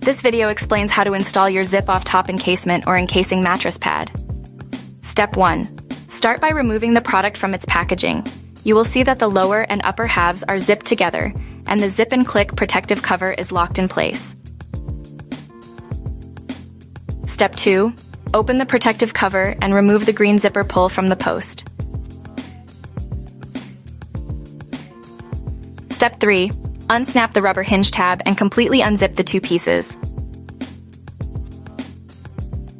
This video explains how to install your zip-off top encasement or encasing mattress pad. Step 1. Start by removing the product from its packaging. You will see that the lower and upper halves are zipped together, and the zip and click protective cover is locked in place. Step 2. Open the protective cover and remove the green zipper pull from the post. Step 3. Unsnap the rubber hinge tab and completely unzip the two pieces.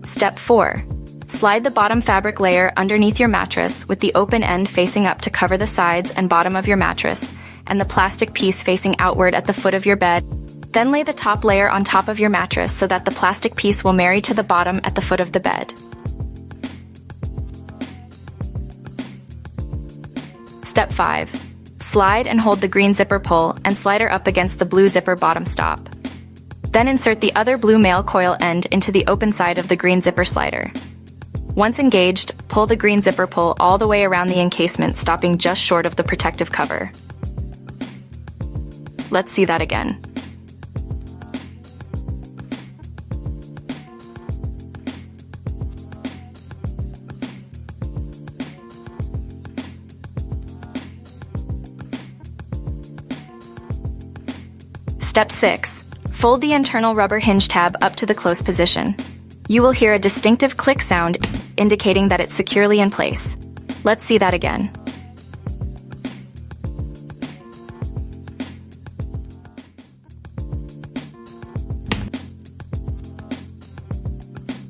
Step 4. Slide the bottom fabric layer underneath your mattress with the open end facing up to cover the sides and bottom of your mattress, and the plastic piece facing outward at the foot of your bed. Then lay the top layer on top of your mattress so that the plastic piece will marry to the bottom at the foot of the bed. Step 5. Slide and hold the green zipper pull and slider up against the blue zipper bottom stop. Then insert the other blue male coil end into the open side of the green zipper slider. Once engaged, pull the green zipper pull all the way around the encasement, stopping just short of the protective cover. Let's see that again. Step 6. Fold the internal rubber hinge tab up to the close position. You will hear a distinctive click sound indicating that it's securely in place. Let's see that again.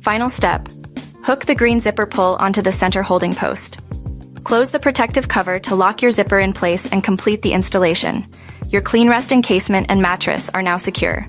Final step. Hook the green zipper pull onto the center holding post. Close the protective cover to lock your zipper in place and complete the installation. Your clean rest encasement and mattress are now secure.